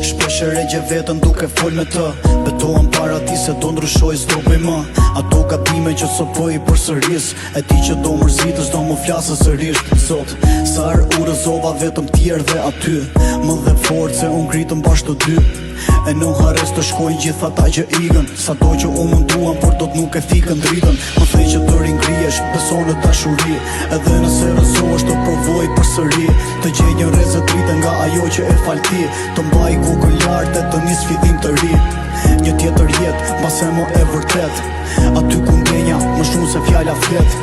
Shpesh e regje vetën duke fol me të. Betohem para ti se do ndryshoj s'do bëj më ato gabime që so po i përsëris. E ti që do mërzitës do më flasë sërish. Sot sa herë urëzova vetëm tjerë dhe aty. Më dhe fort se unë ngritëm bashkë të dy. E në hares të shkojnë gjitha ta që igën. Sa do që u munduan, por do t'nuk e thikën dritën. Më thej që të ringrijesh, beso në dashuri. Edhe nëse rëzohesh të provoj përsëri. Të gjej një rezë dritë nga ajo që e falti. Të mbaj kokën lartë e të nis fillim të ri. Një tjetër jetë, mbase më e vërtet. Aty ku ndenja, më shumë se fjalla flet.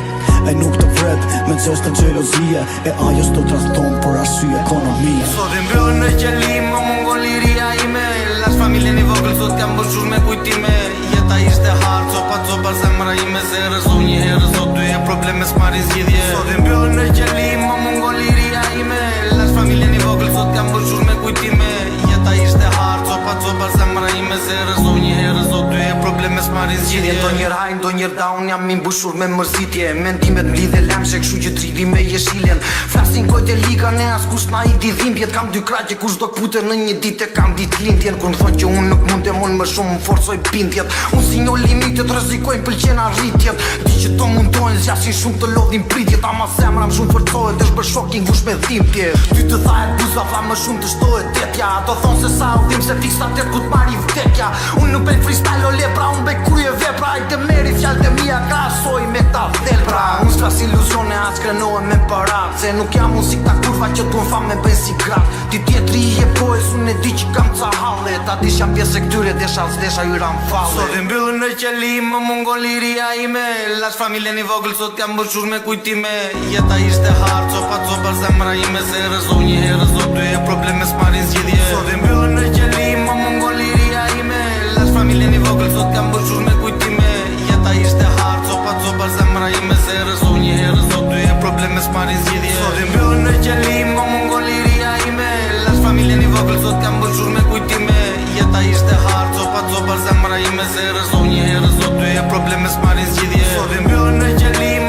E nuk të vret, me zos të gjelozije. E ajo s'do t'rahton për arsye ekonomie. Sot e mbyllën në gjelim, më mungon liria ime. Lash familjen i vogël, sot jam bëshur me kujtime. Jeta ishte hard, copa zemra ime. Se rëzo një herë, zot dy e probleme s'marin zgjidhje. Sot e mbyllën në gjelim, më mungon liria ime. Lash familjen i vogël, sot jam bëshur me kujtime. Jeta ishte hard, copa zemra ime. Se rëzo një herë, zot dy e probleme s'marin zgjidhje. Do njër hajn, do njër down, jam i mbushur me mërzitje. Mendimet mlidhe lemshe, kshu që trili me jeshiljen. Flasin kojt e liga, ne as kush na i di dhimbjet. Kam dy kraqe kush do kpute në një dit e kam dit lindjen. Kur m'thon që unë nuk mund e mund më shumë më forcoj bindjet. Unë si një limitet, rëzikojnë pëlqen arritjet. Di që to mundojnë, zjasin shumë të lodhin pritjet. Ama zemra më shumë përcohet, është bër shoking ngush me dhimbje. Ty të thajet buza, tha më shumë të shtohet tetja. Ato thonë se sa u dhim se fiksa tet ku t'mari vdekja. Unë nuk bej freestyle o lepra, unë bej krye vepra. Ajte meri fjallë të mija krasoj me ta thelpra. Unë s'kas iluzione, as krenohen me parat. Se nuk jam unë si këta kurva që t'un fam me bëjnë si grat. Ti tjetri i e pojës, unë e di që kam ca halle. Ta dish jam pjesë e këtyre, desha s'desha ju ram falle. Sot e mbyllën në qelim, më mungon liria ime. Lash familjen i vogël, sot jam bëshur me kujtime. Jeta ishte hard, copa zemra ime. Se rëzo një herë, zot dy e probleme s'marin zgjidhje. Sot e mbyllën në qelim, më mungon liria ime. Lash familjen i vogël, sot jam bëshur me kujtime. Jeta ishte hard, copa zemra ime. Se rëzo një herë, zot dy e probleme s'marin zgjidhje. Sot e mbyllën në qelim, më mungon liria ime. Lash familjen i vogël, sot jam bëshur me kujtime. Jeta ishte hard, copa zemra ime. Se rëzo një herë, zot dy e probleme s'marin zgjidhje. Sot e mbyllën në qelim,